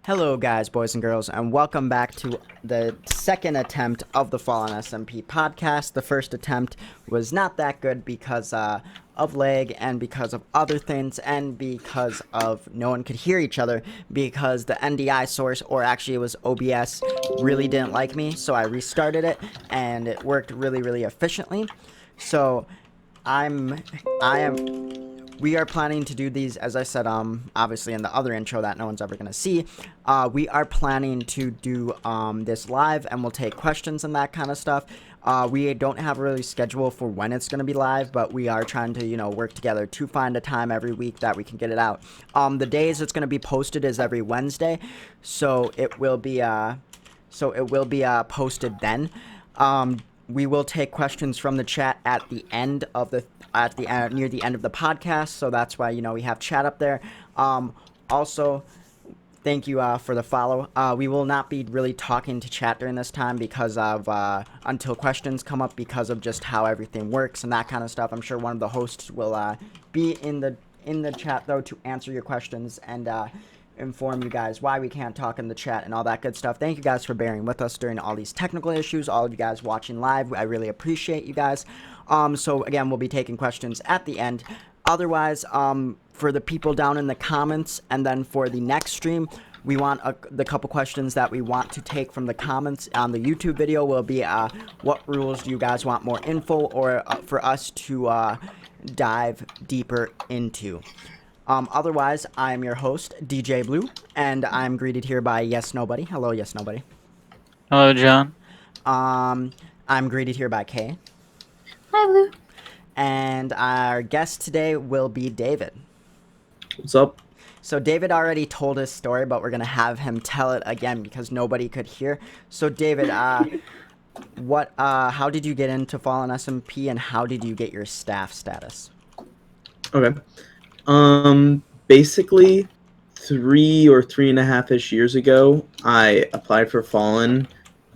Hello guys, boys and girls, and welcome back to the second attempt of the Fallen SMP podcast. The first attempt was not that good because of lag and because of other things and because of no one could hear each other because the NDI source, or actually it was OBS, really didn't like me, so I restarted it and it worked really efficiently. So we are planning to do these, as I said, obviously in the other intro that no one's ever going to see. We are planning to do this live, and we'll take questions and that kind of stuff. We don't have a really schedule for when it's going to be live, but we are trying to, work together to find a time every week that we can get it out. The days it's going to be posted is every Wednesday, so it will be posted then. We will take questions from the chat at the end of near the end of the podcast, so that's why we have chat up there. Also, thank you for the follow. We will not be really talking to chat during this time because of until questions come up, because of just how everything works and that kind of stuff. I'm sure one of the hosts will be in the chat though to answer your questions and inform you guys why we can't talk in the chat and all that good stuff. Thank you guys for bearing with us during all these technical issues. All of you guys watching live, I really appreciate you guys. So again, we'll be taking questions at the end. Otherwise, for the people down in the comments, and then for the next stream, we want the couple questions that we want to take from the comments on the YouTube video will be what rules do you guys want more info or for us to dive deeper into. Otherwise, I'm your host, DJ Blue, and I'm greeted here by Yes Nobody. Hello, Yes Nobody. Hello, John. I'm greeted here by Kay. Hi, Blue. And our guest today will be David. What's up? So David already told his story, but we're going to have him tell it again because nobody could hear. So David, how did you get into Fallen SMP, and how did you get your staff status? Okay. Basically 3 or 3.5-ish years ago, I applied for Fallen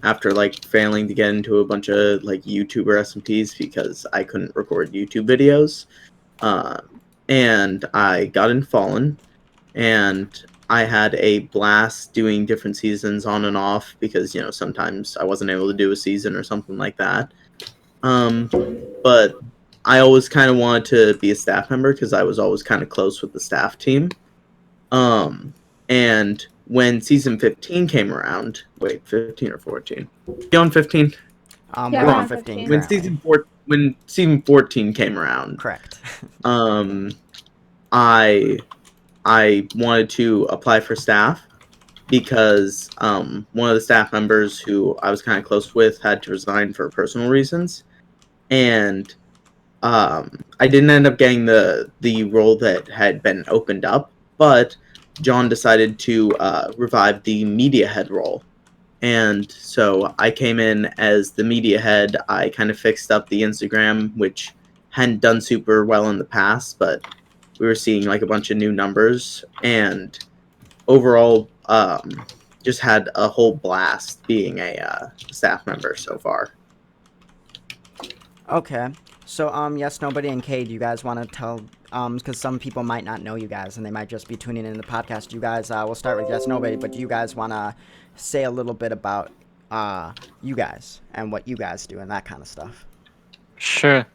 after failing to get into a bunch of YouTuber SMPs because I couldn't record YouTube videos. And I got in Fallen, and I had a blast doing different seasons on and off because, sometimes I wasn't able to do a season or something like that. But I always kind of wanted to be a staff member because I was always kind of close with the staff team. And when season 15 came around, wait, 15 or 14? You on 15? We're on 15. When season 14 came around, correct. I wanted to apply for staff because one of the staff members who I was kind of close with had to resign for personal reasons, and I didn't end up getting the role that had been opened up, but John decided to revive the media head role. And so I came in as the media head. I kind of fixed up the Instagram, which hadn't done super well in the past, but we were seeing a bunch of new numbers, and overall just had a whole blast being a staff member so far. Okay. So, Yes Nobody and Kay, do you guys want to tell, because some people might not know you guys, and they might just be tuning in the podcast. You guys, we'll start with Yes Nobody, but do you guys want to say a little bit about you guys and what you guys do and that kind of stuff? Sure.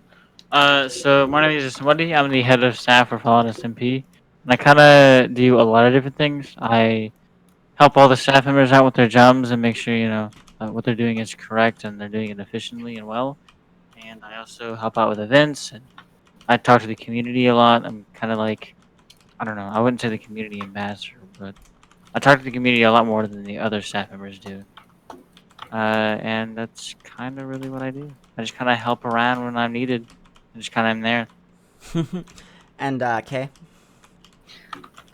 So my name is Yes Nobody. I'm the head of staff for Fallen SMP, and I kind of do a lot of different things. I help all the staff members out with their jobs and make sure what they're doing is correct and they're doing it efficiently and well. And I also help out with events, and I talk to the community a lot. I'm kind of I don't know, I wouldn't say the community ambassador, but I talk to the community a lot more than the other staff members do. And that's kind of really what I do. I just kind of help around when I'm needed. I just kind of am there. And Kay?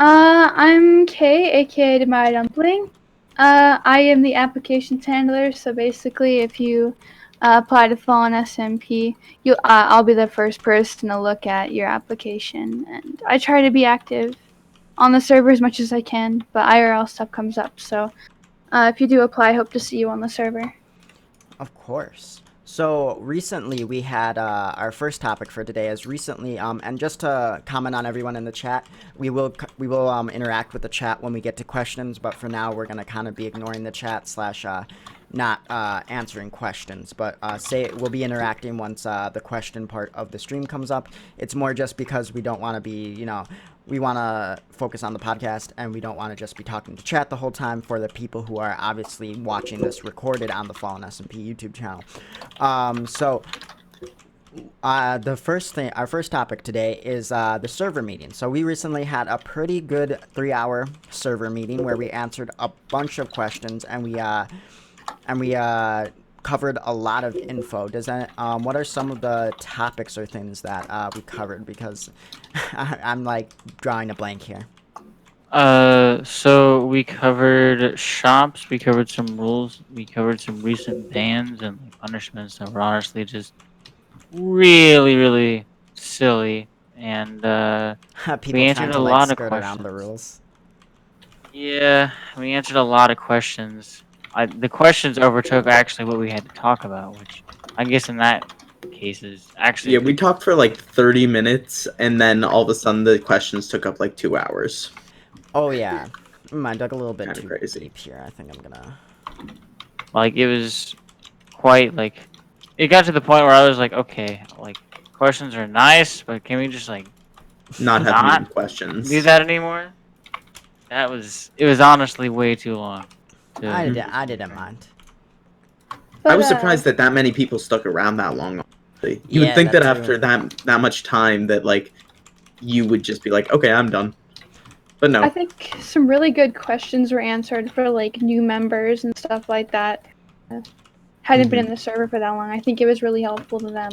I'm Kay, aka My Dumpling. I am the applications handler, so basically if you apply to Fallen SMP, I'll be the first person to look at your application, and I try to be active on the server as much as I can, but IRL stuff comes up, so if you do apply, I hope to see you on the server. Of course. So recently we had our first topic for today is recently and just to comment on everyone in the chat, we will interact with the chat when we get to questions, but for now we're gonna kind of be ignoring the chat slash not answering questions, but say we'll be interacting once the question part of the stream comes up. It's more just because we don't want to be, we want to focus on the podcast and we don't want to just be talking to chat the whole time for the people who are obviously watching this recorded on the Fallen SMP YouTube channel. So our first topic today is the server meeting. So we recently had a pretty good 3-hour server meeting where we answered a bunch of questions and we covered a lot of info. What are some of the topics or things that we covered? Because I'm like drawing a blank here. So we covered shops, we covered some rules, we covered some recent bans and like punishments that were honestly just really, really silly. And we People trying answered a to like lot of skirt around the questions. rules. Yeah, we answered a lot of questions. The questions overtook actually what we had to talk about, which I guess in that case is actually Yeah, a we good. talked for like 30 minutes, and then all of a sudden the questions took up like 2 hours. Oh yeah. I dug a little bit Kinda too crazy. deep here. I think I'm gonna. Like it was quite like it got to the point where I was like, okay, like questions are nice, but can we just like Not have mean not do questions. that anymore? It was honestly way too long. To I didn't mind. I But was surprised that that many people stuck around that long. Honestly. You would Yeah, think that that too. after that much time that like you would just be like, okay, I'm done. But no. I think some really good questions were answered for like new members and stuff like that. Hadn't been in the server for that long. I think it was really helpful to them.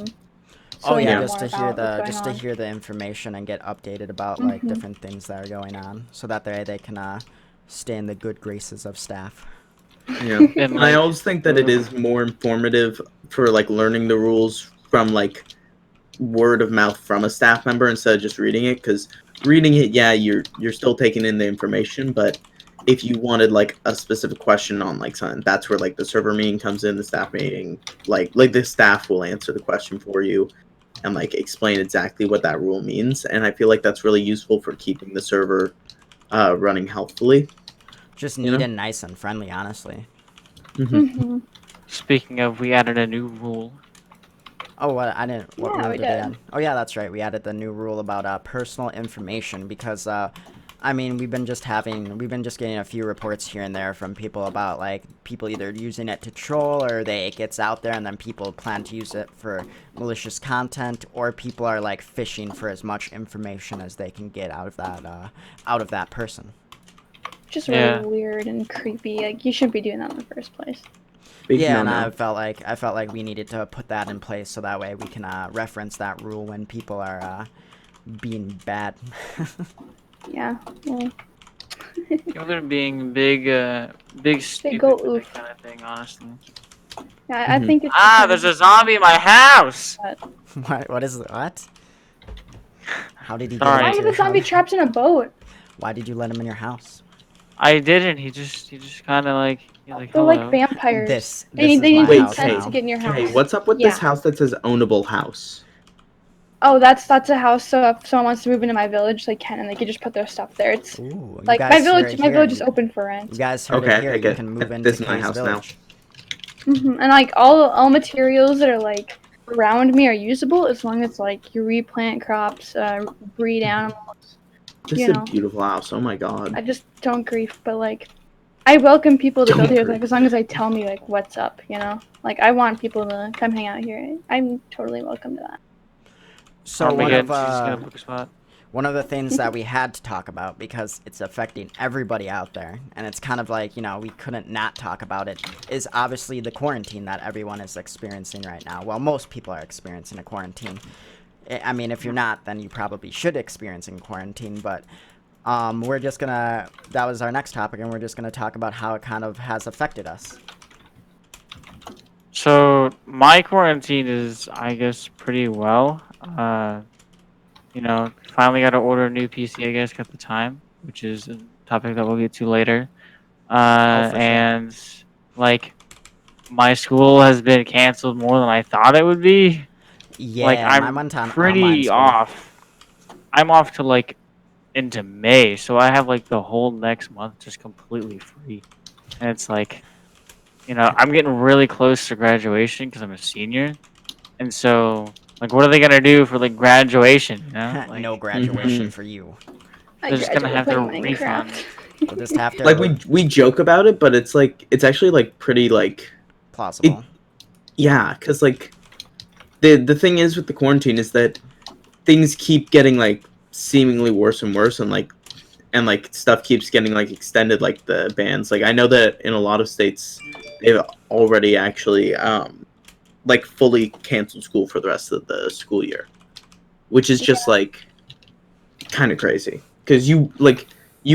So Oh they yeah, know just more to hear about what's the going on. hear the information and get updated about like different things that are going on, so that they can stay in the good graces of staff. Yeah. and And I like always think that it is more informative for like learning the rules from like word of mouth from a staff member instead of just reading it, because reading it, yeah, you're still taking in the information, but if you wanted like a specific question on like something, that's where like the server meeting comes in, the staff meeting, like the staff will answer the question for you and like explain exactly what that rule means, and I feel like that's really useful for keeping the server running healthfully. Just You neat know? and nice and friendly, honestly. speaking of, we added a new rule. Oh, what I didn't. What Yeah, rule we did they did. add? Oh yeah, that's right. We added the new rule about personal information because I mean we've been just getting a few reports here and there from people about like people either using it to troll or it gets out there and then people plan to use it for malicious content, or people are like fishing for as much information as they can get out of that person. Just Yeah. really weird and creepy. Like you shouldn't be doing that in the first place. Big Yeah, and no-no. I felt like we needed to put that in place so that way we can reference that rule when people are being bad. Yeah. Well, People are being big stupid go with oof. that kind of thing, honestly. yeah, I think it's There's a zombie in my house. What is it? What? How did he Sorry. Why get are into the zombie trapped in a boat? Why did you let him in your house? I didn't. He just kind of like he's like They're hello. like vampires. This They is need my Wait, house consent hey, now. to get in your house. hey, what's up with this house that says ownable house? Oh, that's a house. So if someone wants to move into my village, they can, and they can just put their stuff there. It's Ooh, like you my guys village. hear My it village here. is open for You rent. guys heard Okay, it I here. take You it. can move into This is my Kay's house now. village. And like all materials that are like around me are usable as long as like you replant crops, breed animals. This You is a know, beautiful house. Oh my god. I just don't grief, but like I welcome people to build Don't here, grief. like as long as they tell me like what's up. You know, like I want people to come hang out here. I'm totally welcome to that. So Armageddon, she's just gonna book a spot. one of the things that we had to talk about because it's affecting everybody out there, and it's kind of like, we couldn't not talk about it, is obviously the quarantine that everyone is experiencing right now. Well, most people are experiencing a quarantine. I mean, if you're not, then you probably should experience in quarantine, but we're just gonna, that was our next topic, and we're just gonna talk about how it kind of has affected us. So my quarantine is, I guess, pretty well. Finally got to order a new PC. I guess got the time, which is a topic that we'll get to later. Oh, for sure. And like, my school has been canceled more than I thought it would be. Like Yeah, mine I'm went on online pretty school. off. I'm off to like into May, so I have like the whole next month just completely free. And it's like, I'm getting really close to graduation because I'm a senior. And so, like, what are they gonna do for like graduation? Like No graduation Mhm. for you. I they're just gonna graduated have to playing refund. Minecraft. We'll just have to Like we joke about it, but it's actually like pretty like plausible. yeah, because like the thing is with the quarantine is that things keep getting like seemingly worse and worse, and like stuff keeps getting like extended, like the bans. Like I know that in a lot of states they've already actually like fully canceled school for the rest of the school year, which is just like kind of crazy because you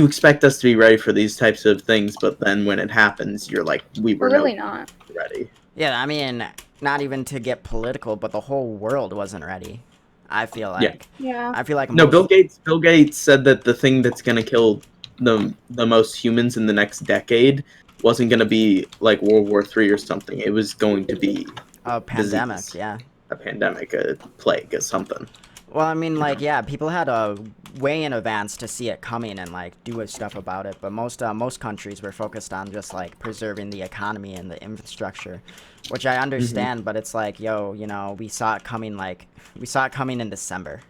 expect us to be ready for these types of things, but then when it happens, you're like, we were We're really no not. ready. Yeah, I mean, not even to get political, but the whole world wasn't ready. I feel Yeah. like. Yeah. I feel like No, most. Bill Gates said that the thing that's gonna kill the most humans in the next decade wasn't gonna be like World War III or something. It was going to be A pandemic, disease, yeah. a pandemic, a plague, or something. Well, I mean, You like, know? yeah, people had a way in advance to see it coming and like do stuff about it. But most countries were focused on just like preserving the economy and the infrastructure, which I understand. But it's like, yo, we saw it coming. Like, we saw it coming in December.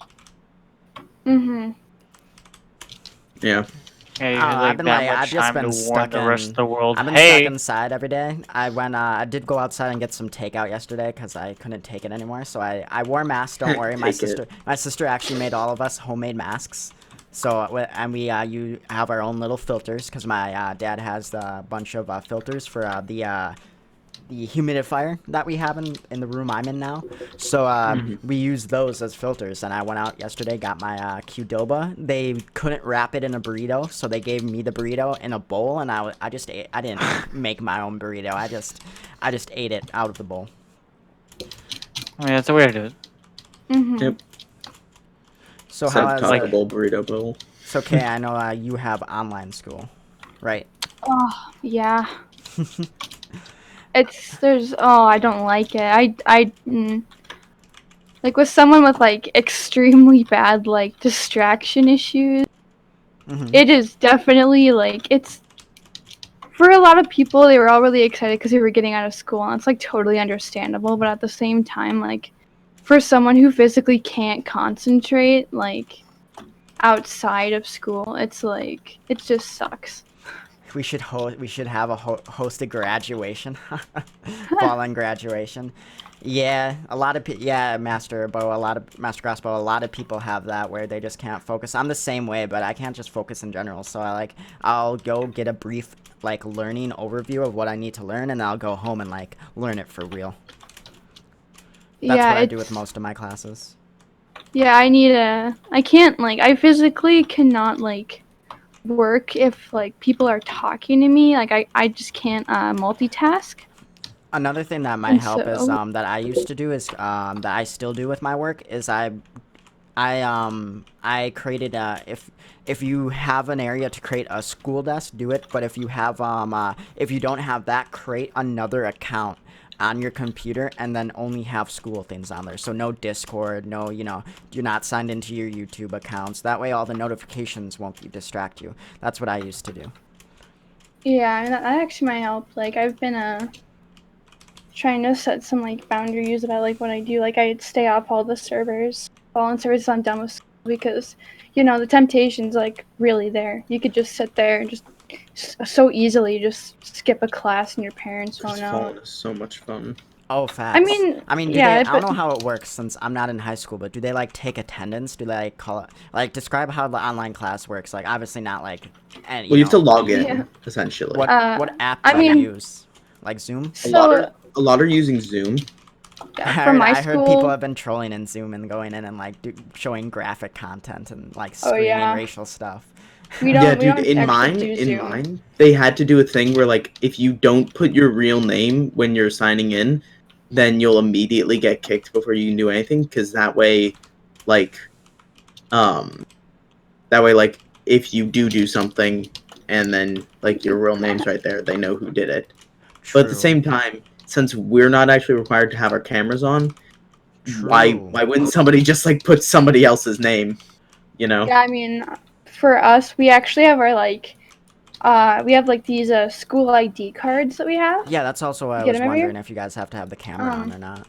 Mhm. Yeah. Yeah, you had I've like been that like, much I've just time to been warn stuck the rest in. of the world. I've been stuck Hey, inside every day. I did go outside and get some takeout yesterday because I couldn't take it anymore. So I wore masks. Don't worry, my Take it. sister actually made all of us homemade masks. So and you have our own little filters because my dad has a bunch of filters for the humidifier that we have in the room I'm in now. So we use those as filters. And I went out yesterday, got my Qdoba. They couldn't wrap it in a burrito, so they gave me the burrito in a bowl, and I just ate. I didn't make my own burrito. I just ate it out of the bowl. I mean that's a way to do it. Mhm. Yep. So Instead how of is Taco like- Bowl, burrito bowl. So Kay, I know you have online school, right? Oh, yeah. I don't like it. Like with someone with like extremely bad like distraction issues, Mm-hmm. it is definitely like it's for a lot of people they were all really excited because they were getting out of school and it's like totally understandable, but at the same time like for someone who physically can't concentrate like outside of school, it's like it just sucks. We should have a host a graduation, fallen graduation. Yeah, a lot of Master Crossbow. A lot of people have that where they just can't focus. I'm the same way, but I can't just focus in general. So I'll go get a brief like learning overview of what I need to learn, and I'll go home and like learn it for real. That's Yeah, what I do with most of my classes. Yeah, I can't like I physically cannot like work if like people are talking to me. Like I just can't multitask. Another thing that might And help is so that I used to do is that I still do with my work is I created if you have an area to create a school desk, do it. But if you have if you don't have that, create another account on your computer and then only have school things on there. So no Discord, no you're not signed into your YouTube accounts. That way all the notifications won't distract you. That's what I used to do. yeah, I mean, that actually might help. Like I've been trying to set some like boundaries about like what I do. Like I'd stay off all the servers, all on servers I'm done with school because the temptation's like really there. You could just sit there and just so easily just skip a class and your parents won't Just know. falling is so much fun. Oh, facts. I mean, do yeah, they? I don't but- know how it works since I'm not in high school, but do they like take attendance? Do they like call it? Like describe how the online class works. Like obviously not like. And, Well, you have to log in Yeah. essentially. What app I do you mean- use? Like Zoom? A lot are using Zoom. Yeah, for my I heard school, people have been trolling in Zoom and going in and like showing graphic content and like screaming yeah. racial stuff. we don't. Yeah, we dude. don't In actually do Zoom. mine, they had to do a thing where like if you don't put your real name when you're signing in, then you'll immediately get kicked before you can do anything. Because that way, like, if you do something and then like your real name's right there, they know who did it. But at the True. same time, since we're not actually required to have our cameras on, why True. wouldn't somebody just like put somebody else's name? You know? Yeah, I mean, for us, we actually have our we have like these school ID cards that we have. Yeah, that's also what I Get was 'em every year? wondering if you guys have to have the camera on or not.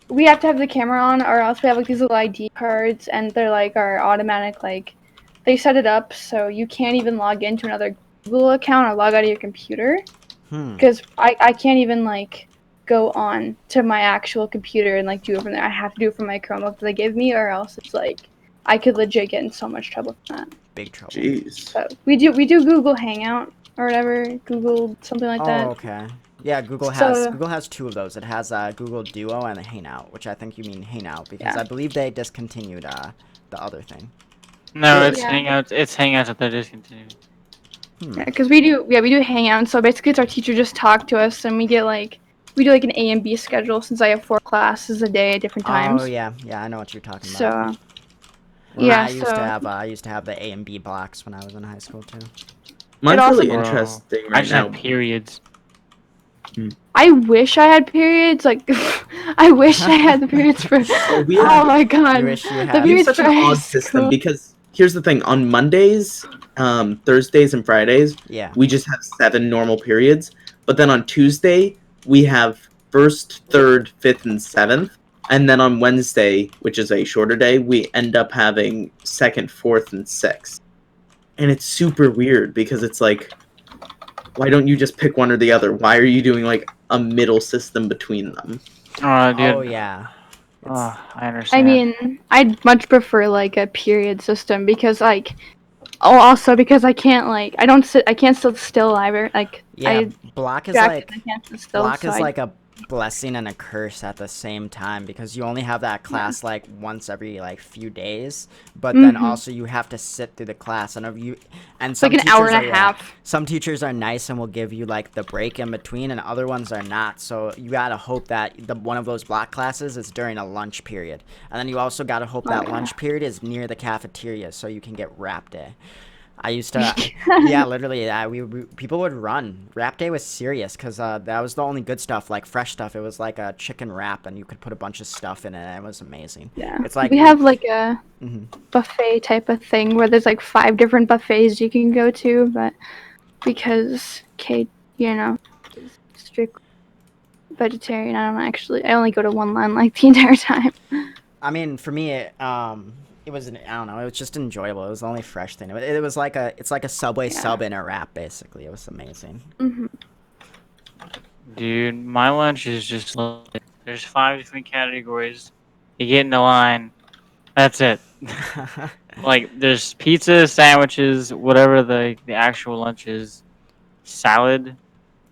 We have to have the camera on, or else we have like these little ID cards, and they're like our automatic they set it up so you can't even log into another Google account or log out of your computer, because I can't even go on to my actual computer and do it from there. I have to do it from my Chromebook that they give me, or else it's I could legit get in so much trouble from that. Big trouble. Jeez. So we do Google Hangout or whatever, Google something like that. Oh, okay. Yeah, Google So- has two of those. It has Google Duo and Hangout, which I think you mean Hangout because Yeah. I believe they discontinued the other thing. No, it's Yeah. Hangouts. It's Hangouts that they're discontinued. Yeah, because we do Hangout. So basically, it's our teacher just talk to us, and we get we do an A and B schedule since I have 4 classes a day at different times. Oh yeah, I know what you're talking So about. yeah, I used to have the A and B blocks when I was in high school too. Mine's also- really Bro, interesting I right just now. have periods. I wish I had periods. I wish I had the periods for. we Oh have- my god, You wish you the had. We have periods such for an high odd system school. because here's the thing: on Mondays, Thursdays, and Fridays, Yeah. we just have 7 normal periods. But then on Tuesday, we have 1st, 3rd, 5th, and 7th. And then on Wednesday, which is a shorter day, we end up having 2nd, 4th, and 6th. And it's super weird because it's why don't you just pick one or the other? Why are you doing a middle system between them? Oh, dude. Oh yeah. Oh, I I understand. mean, I'd much prefer a period system because also because I can't I can't sit still either. Yeah, I block is distracted, I can't sit still. block so is I- like a blessing and a curse at the same time because you only have that class once every few days, but then Mhm. also you have to sit through the class and and it's some an hour teachers and a are, half. some teachers are nice and will give you the break in between and other ones are not, so you gotta hope that one of those block classes is during a lunch period, and then you also gotta hope that Okay. lunch period is near the cafeteria so you can get rap day. I used to, yeah, literally, people would run. Wrap day was serious because that was the only good stuff, fresh stuff. It was like a chicken wrap, and you could put a bunch of stuff in it. And it was amazing. Yeah, It's like we have a Mhm. buffet type of thing where there's 5 different buffets you can go to, but because Kate, is strict vegetarian, I only go to one line the entire time. I mean, for me, it was I don't know. It was just enjoyable. It was the only fresh thing. It was it's like a Subway Yeah. sub in a wrap, basically. It was amazing. Hmm. Dude, my lunch is just there's 5 different categories. You get in the line. That's it. There's pizza, sandwiches, whatever the actual lunch is, salad,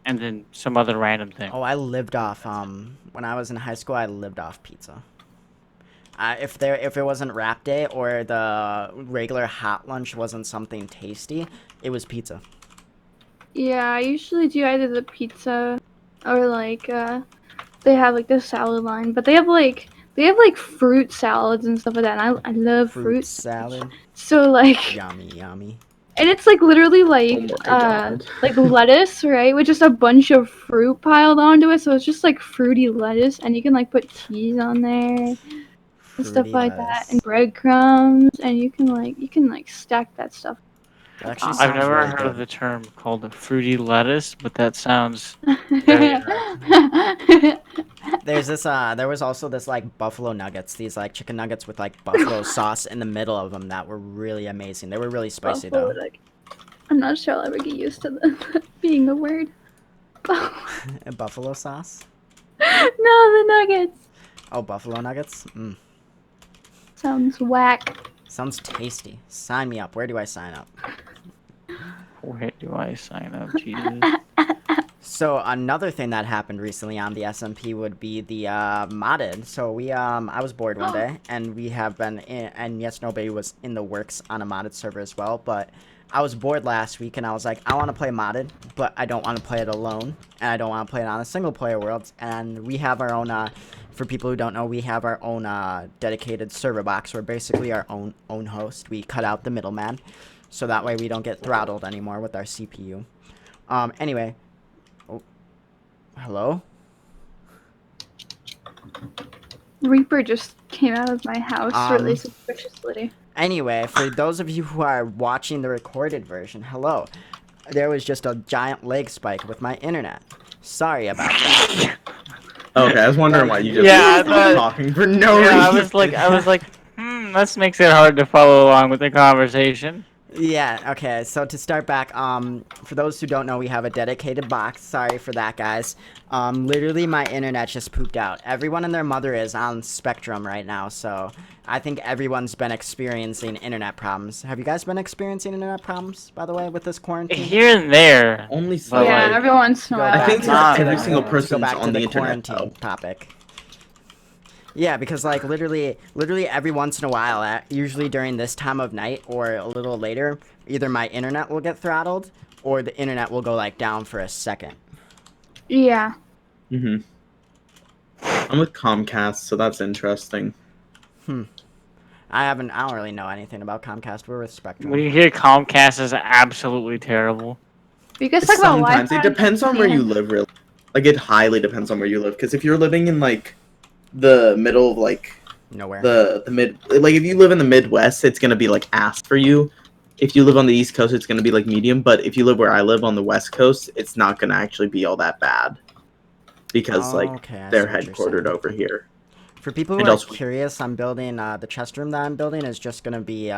and then some other random thing. Oh, I lived off when I was in high school. I lived off pizza. If it wasn't wrap day or the regular hot lunch wasn't something tasty, it was pizza. Yeah, I usually do either the pizza or they have the salad line, but they have fruit salads and stuff like that. And I love fruit. salad. So Yummy, yummy. and it's literally Oh my God. lettuce, right, with just a bunch of fruit piled onto it. So it's just fruity lettuce, and you can put cheese on there and stuff Fruity like that, lettuce. and breadcrumbs, and you can stack that stuff. That actually I've sounds I've never really heard good. of the term called a fruity lettuce, but that sounds very There's this there was also this buffalo nuggets, these chicken nuggets with buffalo sauce in the middle of them that were really amazing. They were really spicy though. I'm not sure I'll ever get used to being the word. Buffalo sauce? No, the nuggets. Oh, buffalo nuggets? Sounds whack. Sounds tasty. Sign me up. Where do I sign up? Where do I sign up, Jesus? So another thing that happened recently on the SMP would be the modded. So I was bored one day, and we have been and yes, nobody was in the works on a modded server as well, but I was bored last week, and I was like, I want to play modded, but I don't want to play it alone, and I don't want to play it on a single player world, and we have our own, for people who don't know, we have our own dedicated server box. We're basically our own host. We cut out the middleman, so that way we don't get throttled anymore with our CPU. Anyway. Oh. Hello? Reaper just came out of my house really Um, suspiciously. Anyway, for those of you who are watching the recorded version, hello. There was just a giant leg spike with my internet. Sorry about that. Okay, I was wondering why you just Yeah, I stopped thought. talking for no Yeah, reason. I was like, this makes it hard to follow along with the conversation. Yeah, okay, so to start back, for those who don't know, we have a dedicated box. Sorry for that, guys. Literally, my internet just pooped out. Everyone and their mother is on Spectrum right now, so I think everyone's been experiencing internet problems. Have you guys been experiencing internet problems, by the way, with this quarantine? Here and there. Only But, slightly. Yeah, like, every once in a Go while. I back think to not every that single bad. Let's go person's back on to the the internet quarantine though. topic. Yeah, because like literally every once in a while, usually during this time of night or a little later, either my internet will get throttled or the internet will go like down for a second. Yeah. Hmm. I'm with Comcast, so that's interesting. I don't really know anything about Comcast. We're with Spectrum. When you hear Comcast is absolutely terrible. You guys talk about Sometimes Wi-Fi. it depends on where you live, really. Like it highly depends on where you live. Because if you're living in like the middle of like Nowhere. the mid, like if you live in the Midwest, it's gonna be like ass for you. If you live on the East Coast, it's gonna be like medium. But if you live where I live on the West Coast, it's not gonna actually be all that bad because like Okay, I they're see what you're headquartered saying. over here. For people who And are also- curious, I'm building the chest room that I'm building is just gonna be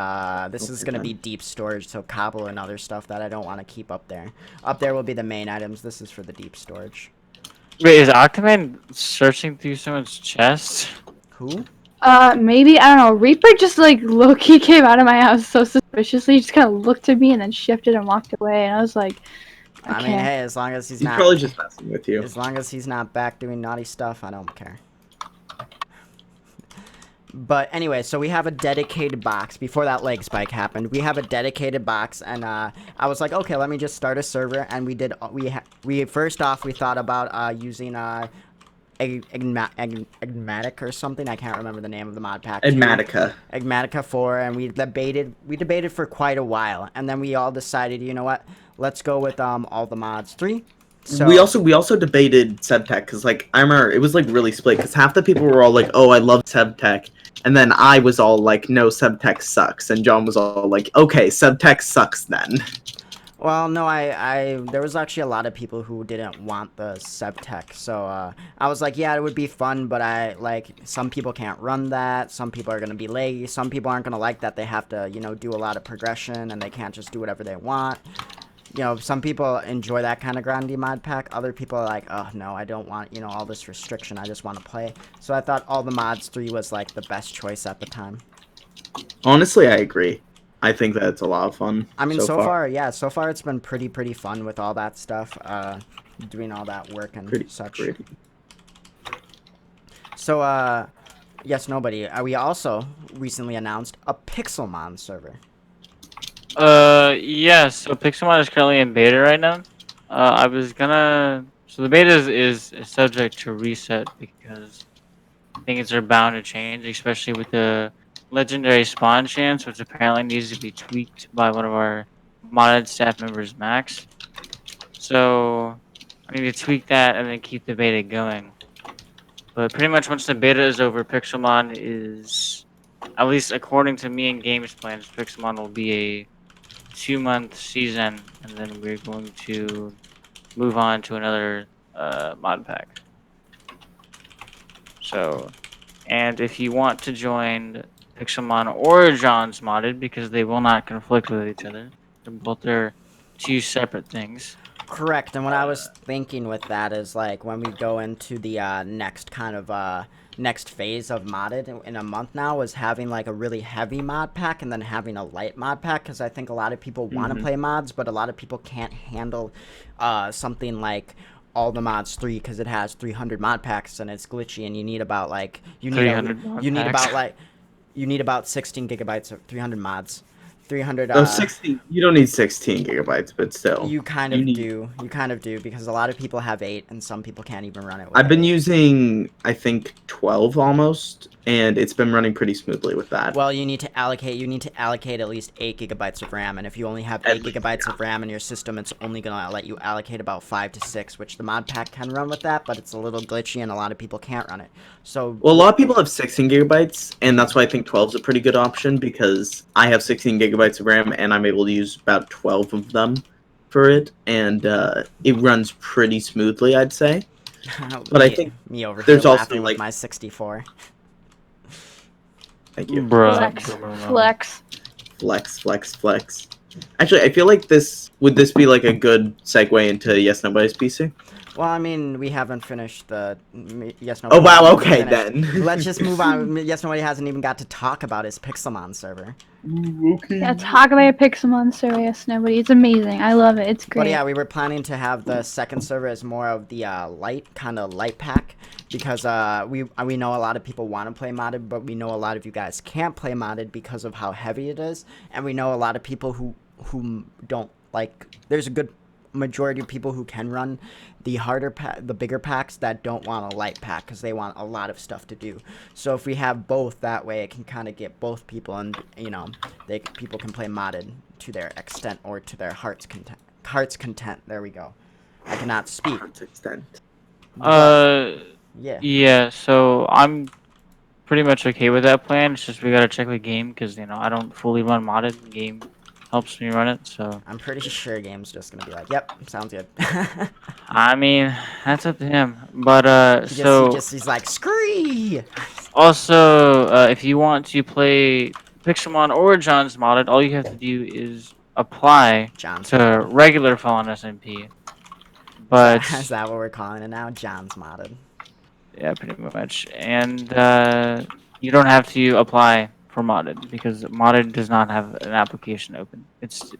this is Okay, gonna then. be deep storage, so cobble and other stuff that I don't want to keep up there. Up there will be the main items. This is for the deep storage. Wait, is Octoman searching through someone's chest? Who? Maybe, I don't know. Reaper just like low-key came out of my house so suspiciously. He just kind of looked at me and then shifted and walked away. And I was like, okay. I mean, hey, as long as he's He's not, probably just messing with you. as long as he's not back doing naughty stuff, I don't care. But anyway, so we have a dedicated box. Before that leg spike happened, we have a dedicated box, and I was like, okay, let me just start a server. And we first off we thought about using Egmatic or something. I can't remember the name of the mod pack. Edmatica. Egmatica 4, and we debated for quite a while, and then we all decided, you know what, let's go with all the mods 3. So We also debated Sebtech because like I remember it was like really split because half the people were all like, "Oh, I love Sebtech," and then I was all like, "No, Sebtech sucks," and John was all like, "Okay, Sebtech sucks then." well, no, there was actually a lot of people who didn't want the Sebtech, so I was like, yeah, it would be fun, but some people can't run that, some people are gonna be laggy, some people aren't gonna like that they have to, you know, do a lot of progression and they can't just do whatever they want. You know, some people enjoy that kind of grindy mod pack. Other people are like, oh, no, I don't want, you know, all this restriction. I just want to play. So I thought all the mods 3 was, like, the best choice at the time. Honestly, I agree. I think that it's a lot of fun. I mean, so far, yeah, so far it's been pretty fun with all that stuff, doing all that work and such. Pretty. So, yes, nobody. We also recently announced a Pixelmon server. Yeah, so Pixelmon is currently in beta right now. So the beta is subject to reset because things are bound to change, especially with the legendary spawn chance, which apparently needs to be tweaked by one of our modded staff members, Max. So I need to tweak that and then keep the beta going. But pretty much once the beta is over, Pixelmon is, at least according to me and Games Plans, Pixelmon will be a 2-month season, and then we're going to move on to another mod pack. So, and if you want to join Pixelmon or John's modded, because they will not conflict with each other, both are 2 separate things. Correct, and what I was thinking with that is, like, when we go into the next kind of next phase of modded in a month now, is having, like, a really heavy mod pack and then having a light mod pack, because I think a lot of people want to play mods, but a lot of people can't handle something like all the mods 3 because it has 300 mod packs and it's glitchy, and you need about, like, you need about 16 gigabytes of 300 mods. 300. Oh, 16. You don't need 16 gigabytes, but still. You kind you of need- do. You kind of do because a lot of people have 8, and some people can't even run it. With I've been 8. using, I think, 12 almost, and it's been running pretty smoothly with that. Well, you need to allocate at least 8 gigabytes of RAM, and if you only have 8 gigabytes of RAM in your system, it's only gonna let you allocate about 5 to 6, which the mod pack can run with that, but it's a little glitchy, and a lot of people can't run it. So Well, a lot of people have 16 gigabytes, and that's why I think 12 is a pretty good option because I have 16 gigabytes of RAM, and I'm able to use about 12 of them for it, and it runs pretty smoothly, I'd say. But I think me over here there's also, laughing with like- my 64. Thank you. Flex. Flex. Actually, I feel like would this be like a good segue into Yes Nobody's PC? Well, I mean, we haven't finished the Yes No. Oh wow, okay then. Let's just move on. Yes Nobody hasn't even got to talk about his Pixelmon server. Okay. Yeah, talk about your Pixelmon server, yes, nobody. It's amazing. I love it. It's great. But yeah, we were planning to have the second server as more of the light pack because we know a lot of people want to play modded, but we know a lot of you guys can't play modded because of how heavy it is, and we know a lot of people who don't like. There's a good majority of people who can run the the bigger packs that don't want a light pack because they want a lot of stuff to do. So if we have both, that way it can kind of get both people, and people can play modded to their extent or to their heart's content. There we go. I cannot speak. Extent. Yeah. Yeah, so I'm pretty much okay with that plan. It's just we gotta check the game because I don't fully run modded. The game helps me run it, so. I'm pretty sure Game's just gonna be like, "Yep, sounds good." I mean, that's up to him. But he's like, "Scree!" Also, if you want to play Pixelmon or John's modded, all you have to do is apply John's to regular Fallen SMP. But is that what we're calling it now? John's modded. yeah, pretty much. And you don't have to apply for modded because modded does not have an application open. It's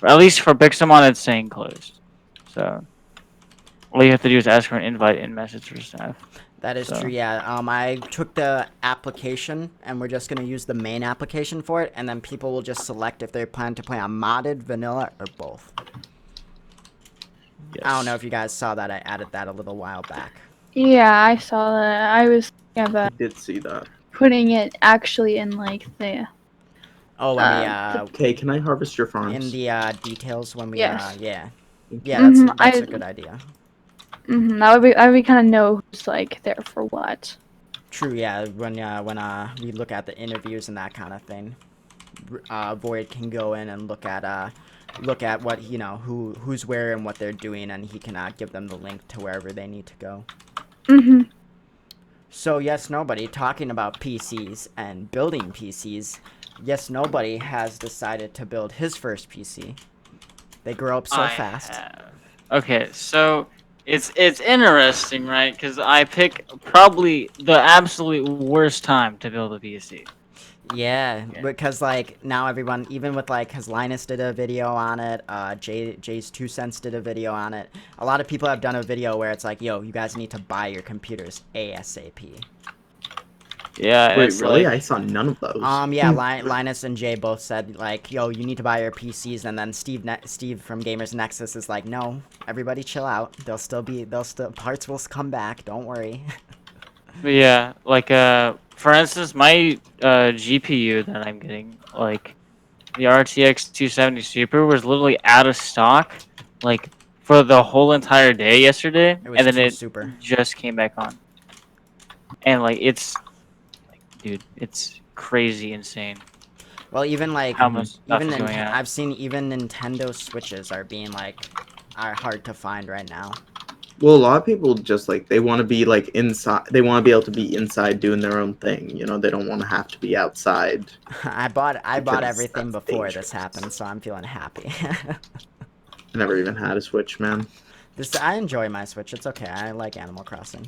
at least for Pixelmon, it's saying closed. So all you have to do is ask for an invite in message for staff. That is true, yeah. I took the application, and we're just going to use the main application for it, and then people will just select if they plan to play on modded, vanilla, or both. Yes. I don't know if you guys saw that. I added that a little while back. Yeah, I saw that. I was thinking I about did see that. putting it actually in like the Oh, let me, Okay, can I harvest your farms? in the details when we, Yes. yeah. Thank Yeah, you. that's a good idea. that would be kind of know who's like there for what. True, yeah. When we look at the interviews and that kind of thing, Void can go in and look at what who's where and what they're doing, and he can give them the link to wherever they need to go. So Yes Nobody, talking about PCs and building PCs, Yes Nobody has decided to build his first PC. They grow up so fast. Okay, so it's interesting, right? Because I pick probably the absolute worst time to build a PC. Yeah, because like now everyone, even with like, cause Linus did a video on it, Jay's 2 cents did a video on it. A lot of people have done a video where it's like, yo, you guys need to buy your computers ASAP. Yeah, Wait, it's really? like- I saw none of those. Yeah, Linus and Jay both said like, yo, you need to buy your PCs, and then Steve from Gamers Nexus is like, no, everybody chill out. Parts will come back. Don't worry. Yeah, like for instance, my GPU that I'm getting, like the RTX 270 Super, was literally out of stock, like for the whole entire day yesterday, It was and then too it super. just came back on. And like dude, it's crazy insane. Well, even like How much stuff even is going out. I've seen even Nintendo Switches are being are hard to find right now. Well, a lot of people just like they want to be like inside. They want to be able to be inside doing their own thing. You know, they don't want to have to be outside. I bought Because everything that's before dangerous. this happened, so I'm feeling happy. I never even had a Switch, man. I enjoy my Switch. It's okay. I like Animal Crossing.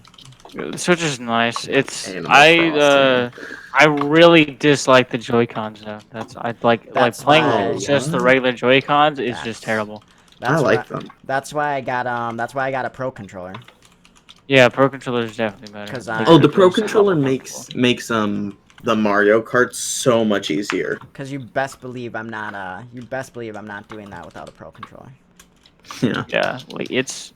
The Switch is nice. Animal I really dislike the Joy-Cons though. I like That's playing why- with just the What? regular Joy-Cons is That's- just terrible. I like them. That's why I got a Pro controller. Yeah, Pro controller is definitely better. 'Cause, Oh, the Pro It's a lot controller more makes the Mario Kart so much easier. Because you best believe I'm not doing that without a pro controller. Yeah. Yeah, like it's.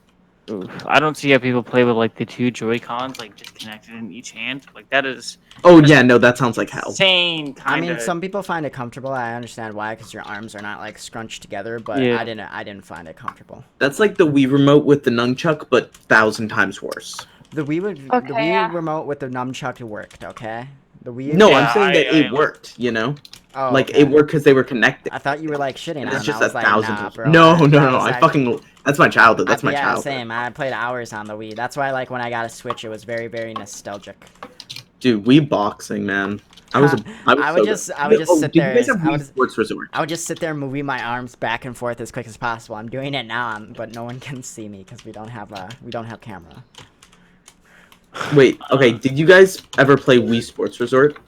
Oof. I don't see how people play with like the two Joy Cons like just connected in each hand. Like that is Oh yeah, no, that sounds like hell. insane. I Kind mean, of. some people find it comfortable. I understand why, because your arms are not like scrunched together. But Yeah. I didn't find it comfortable. That's like the Wii remote with the nunchuck, but 1,000 times worse. The Okay, Wii yeah. remote with the nunchuck worked. Okay. The Wii. No, Yeah, I'm saying that it I- worked. You know, Oh, like okay. it worked because they were connected. I thought you were like shitting And on it's it. just I was like, 1,000 nah, times. bro. No, that no, no. was I fucking. That's my childhood. That's my yeah, childhood. same. I played hours on the Wii. That's why, like, when I got a Switch, it was very, very nostalgic. Dude, Wii boxing, man. I was I would so just- good. I would just sit did there you guys as- have I Wii would- Sports Resort? I would just sit there moving my arms back and forth as quick as possible. I'm doing it now, but no one can see me because we don't have camera. Wait, okay. Did you guys ever play Wii Sports Resort?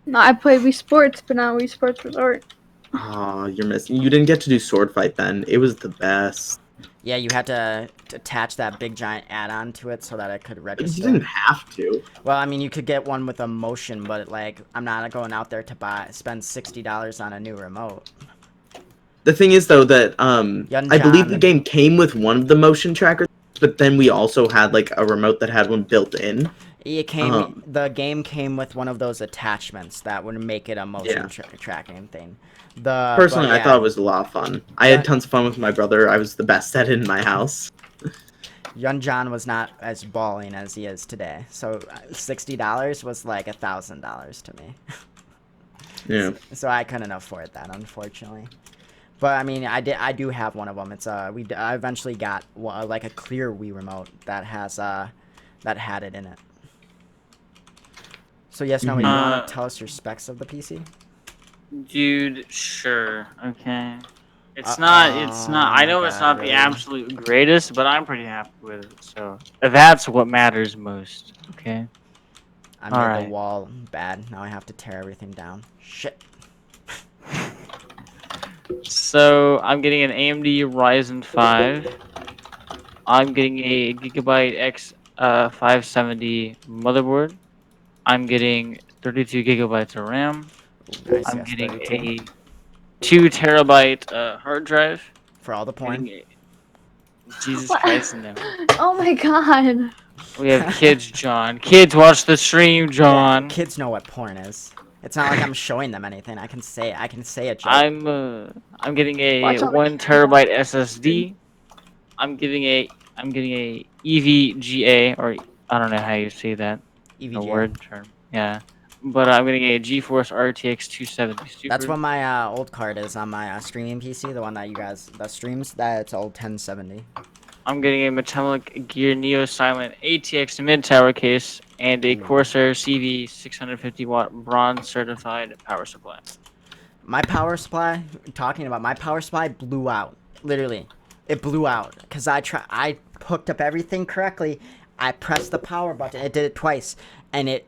No, I played Wii Sports, but not Wii Sports Resort. Oh, you're missing. You didn't get to do sword fight then. It was the best. Yeah, you had to attach that big giant add-on to it so that it could You register. didn't have to. Well, I mean, you could get one with a motion, but like, I'm not going out there to spend $60 on a new remote. The thing is, though, that Young I believe the John. game came with one of the motion trackers, but then we also had like a remote that had one built in. It came. Um. The game came with one of those attachments that would make it a motion tracking thing. Personally, but I yeah. thought it was a lot of fun. I Yeah. had tons of fun with my brother. I was the best at it in my house. Young John was not as balling as he is today. So $60 was like $1,000 to me. Yeah. So I couldn't afford that, unfortunately. But I mean, I do have one of them. It's I eventually got like a clear Wii remote that has that had it in it. So yes, now you want to tell us your specs of the PC? Dude, sure. Okay. It's not. I know it's not the absolute greatest, but I'm pretty happy with it. So that's what matters most. Okay. I made Alright. the wall bad. Now I have to tear everything down. Shit. So I'm getting an AMD Ryzen 5. I'm getting a Gigabyte X 570 motherboard. I'm getting 32 gigabytes of RAM. Nice, I'm yes, getting 32. a 2 terabyte hard drive. For all the porn. Jesus What? Christ, no. Oh my god. We have kids, John. Kids, watch the stream, John. Yeah, kids know what porn is. It's not like I'm showing them anything. I can say a joke. I'm getting a Watch out. 1 terabyte SSD. I'm getting a EVGA, or I don't know how you say that. EVGA. A word term. Yeah. But I'm getting a GeForce RTX 270 Super. That's what my old card is on my streaming PC, the one that that streams. That's old 1070. I'm getting a Metallic Gear Neo Silent ATX mid tower case and a Corsair CV 650 watt bronze certified power supply. My power supply, talking about my power supply, blew out. Literally, it blew out because I hooked up everything correctly. I pressed the power button. It did it twice, and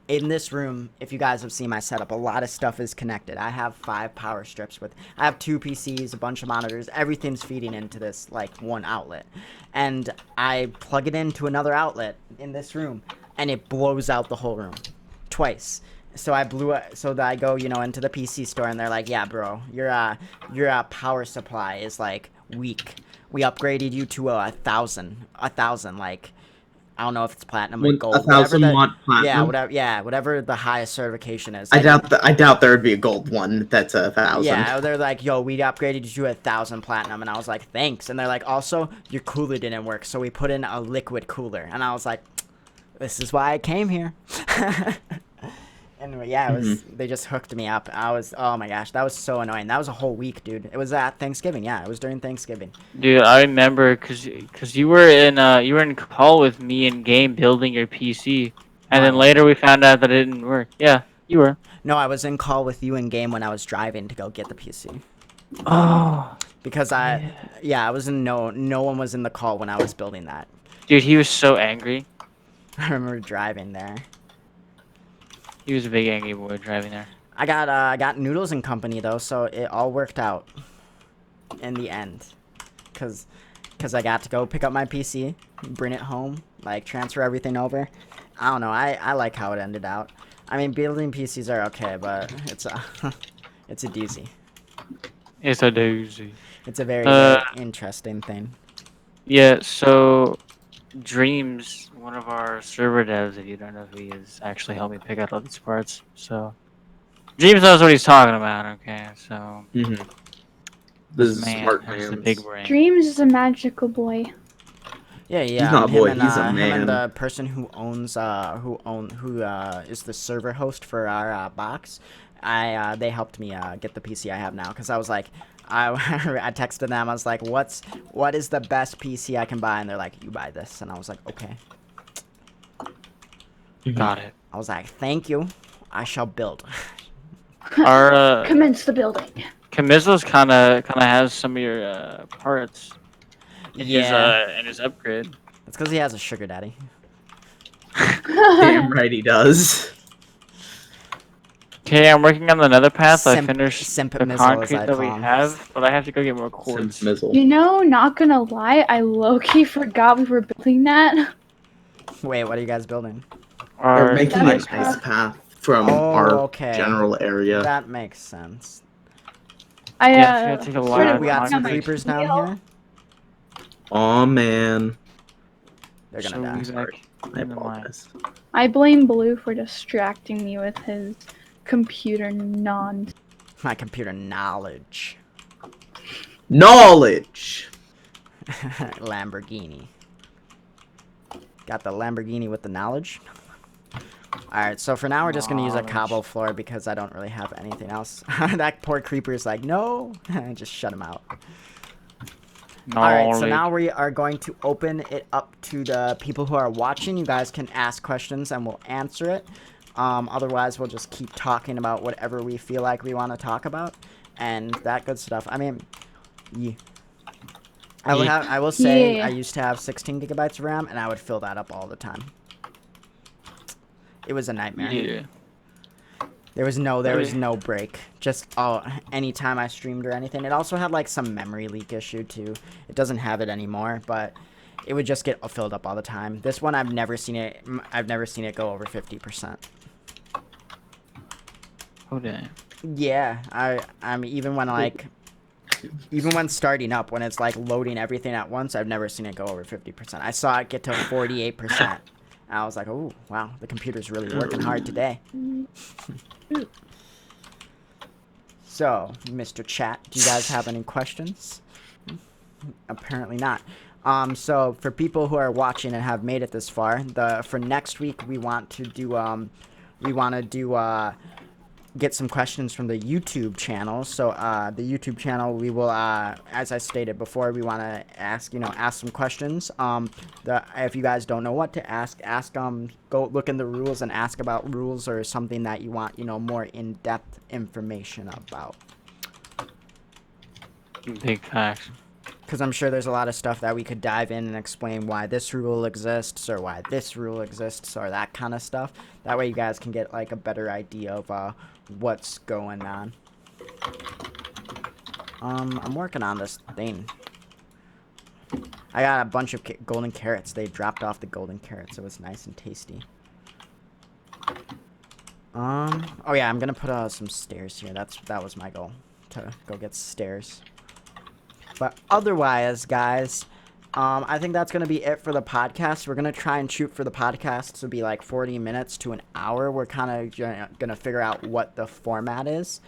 in this room, if you guys have seen my setup, a lot of stuff is connected. I have 5 power strips I have 2 PCs, a bunch of monitors. Everything's feeding into this like one outlet, and I plug it into another outlet in this room, and it blows out the whole room, twice. So I go, into the PC store, and they're like, "Yeah, bro, your power supply is like weak. We upgraded you to 1,000, like." I don't know if it's platinum or gold. 1,000 watt platinum. Whatever the highest certification is. I doubt there would be a gold one that's 1,000. Yeah, they're like, yo, we upgraded you to 1,000 platinum, and I was like, thanks. And they're like, also, your cooler didn't work, so we put in a liquid cooler, and I was like, this is why I came here. And yeah, they just hooked me up. Oh my gosh, that was so annoying. That was a whole week, dude. It was at Thanksgiving. Yeah, it was during Thanksgiving. Dude, I remember cause you were in call with me in game building your PC, and then later we found out that it didn't work. Yeah, you were. No, I was in call with you in game when I was driving to go get the PC. Oh. Because I was in no one was in the call when I was building that. Dude, he was so angry. I remember driving there. He was a big angry boy driving there. I got Noodles and Company though, so it all worked out in the end. Cause I got to go pick up my PC, bring it home, like transfer everything over. I don't know. I like how it ended out. I mean, building PCs are okay, but it's a it's a doozy. It's a doozy. It's a very Uh, very interesting thing. Yeah, so Dreams, one of our server devs, if you don't know who he is, actually helped me pick out all these parts. So Dreams knows what he's talking about. Okay, so Mm-hmm. this This is man smart has the man. big brain. Dreams is a magical boy. Yeah, He's yeah. not a him boy, and he's a him and man. the person who owns who is the server host for our box. They helped me get the PC I have now because I was like, I texted them. I was like, what is the best PC I can buy? And they're like, you buy this. And I was like, okay. Got it. I was like, thank you. I shall build. Our Commence the building. Camisla's kind of has some of your parts Yeah, in his upgrade. that's because he has a sugar daddy. Damn right he does. Okay, I'm working on the nether path. I Simp- finished simp the mizzle, as concrete I that we call him. have, but I have to go get more Sim quartz. Smizzle. You know, not gonna lie, I low-key forgot we were building that. Wait, what are you guys building? We're Our making Nice a nice path from Oh, our okay. general area. That makes sense. I Yeah, it's gonna take a lot started of We got working some on my concrete. creepers down video. here. Aw, man. They're So gonna we die. back I in the line. apologize. I blame Blue for distracting me with his computer My computer knowledge. Knowledge! Lamborghini. Got the Lamborghini with the knowledge. Alright, so for now we're just gonna use a Knowledge. cobble floor because I don't really have anything else. That poor creeper is like, no! Just shut him out. Alright, so now we are going to open it up to the people who are watching. You guys can ask questions and we'll answer it. Otherwise, we'll just keep talking about whatever we feel like we want to talk about. And that good stuff. I mean, yeah. I will say Yeah. I used to have 16 gigabytes of RAM and I would fill that up all the time. It was a nightmare. Yeah. There was no break. Just anytime I streamed or anything. It also had like some memory leak issue too. It doesn't have it anymore, but it would just get filled up all the time. This one I've never seen it go over 50%. Oh damn. Yeah, I'm even when starting up, when it's like loading everything at once, I've never seen it go over 50%. I saw it get to 48%. And I was like, oh, wow, the computer's really working hard today. So, Mr. Chat, do you guys have any questions? Apparently not. So for people who are watching and have made it this far, for next week we want to get some questions from the YouTube channel. So the YouTube channel, we will, as I stated before, we want to ask some questions. If you guys don't know what to ask, go look in the rules and ask about rules or something that you want, more in-depth information about. Big facts. Because I'm sure there's a lot of stuff that we could dive in and explain why this rule exists or why this rule exists or that kind of stuff. That way you guys can get like a better idea of what's going on. I'm working on this thing. I got a bunch of golden carrots. They dropped off the golden carrots. It was nice and tasty. Oh yeah, I'm gonna put some stairs here. That was my goal, to go get stairs. But otherwise, guys, I think that's going to be it for the podcast. We're going to try and shoot for the podcast to be like 40 minutes to an hour. We're kind of going to figure out what the format is.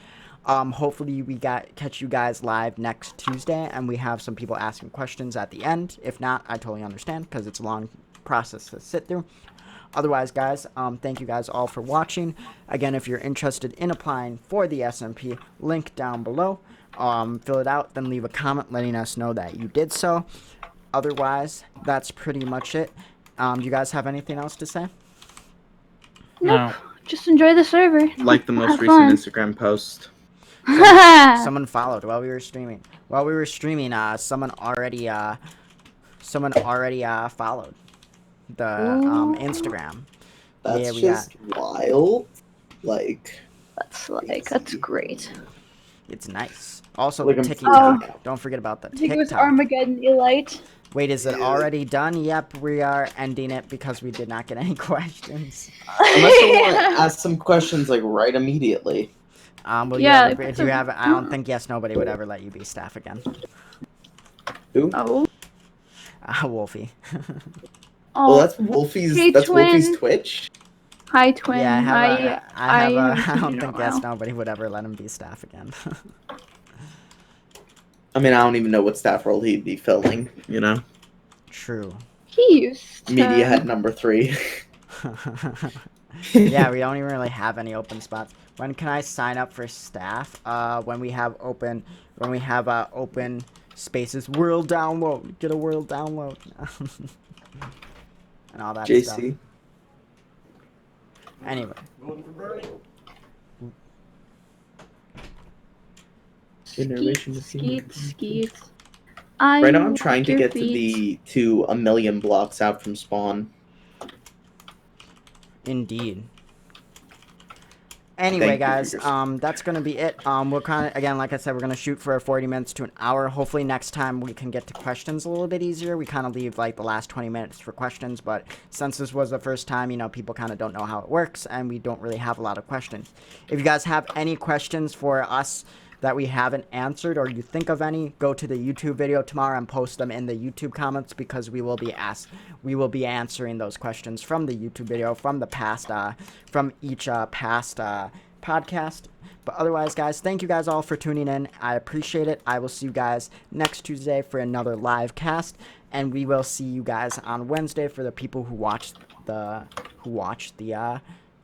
Hopefully we catch you guys live next Tuesday and we have some people asking questions at the end. If not, I totally understand because it's a long process to sit through. Otherwise, guys, thank you guys all for watching. Again, if you're interested in applying for the SMP, link down below. Fill it out, then leave a comment letting us know that you did so. Otherwise, that's pretty much it. Do you guys have anything else to say? Nope. Just enjoy the server. Like the most Have recent fun. Instagram post. Someone followed while we were streaming. Someone already followed the Instagram. That's we just wild. Like, That's great. It's nice. Also, Look, I'm TikTok. Oh. Don't forget about the I think it was TikTok. Armageddon Elite. Wait, is it already done? Yep, we are ending it because we did not get any questions. Unless someone asks some questions like right immediately. Will Yeah, you ever, do you have? I don't think yes. Nobody would ever let you be staff again. Who? Oh. Wolfie. Oh, Oh. that's Wolfie's. Hey, That's Wolfie's twin. Twitch. Hi, twin. Yeah, I have a. haven't I seen you don't in a think while. yes. Nobody would ever let him be staff again. I mean, I don't even know what staff role he'd be filling. You know, True. He used to. media head number 3. Yeah, we don't even really have any open spots. When can I sign up for staff? When we have open spaces. World download. Get a world download. And all that stuff. JC. Anyway. Generation of Skeet, humans. skeet. Right now, I'm trying like to your get feet. to 1,000,000 blocks out from spawn. Indeed. Anyway, Thank you for guys, your- that's gonna be it. We're kind of, again, like I said, we're gonna shoot for 40 minutes to an hour. Hopefully next time we can get to questions a little bit easier. We kind of leave like the last 20 minutes for questions, but since this was the first time, you know, people kind of don't know how it works, and we don't really have a lot of questions. If you guys have any questions for us that we haven't answered, or you think of any, go to the YouTube video tomorrow and post them in the YouTube comments, because we will be answering those questions from the YouTube video, from the past from each past podcast. But otherwise, guys, thank you guys all for tuning in. I appreciate it. I will see you guys next Tuesday for another live cast, and we will see you guys on Wednesday for the people who watch the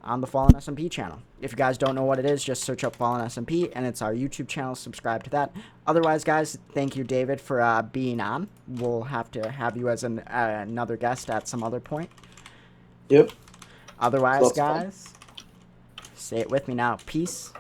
on the Fallen SMP channel. If you guys don't know what it is, just search up Fallen SMP, and it's our YouTube channel. Subscribe to that. Otherwise, guys, thank you, David, for being on. We'll have to have you as another guest at some other point. Yep. Otherwise, Lots of fun. guys, say it with me now. Peace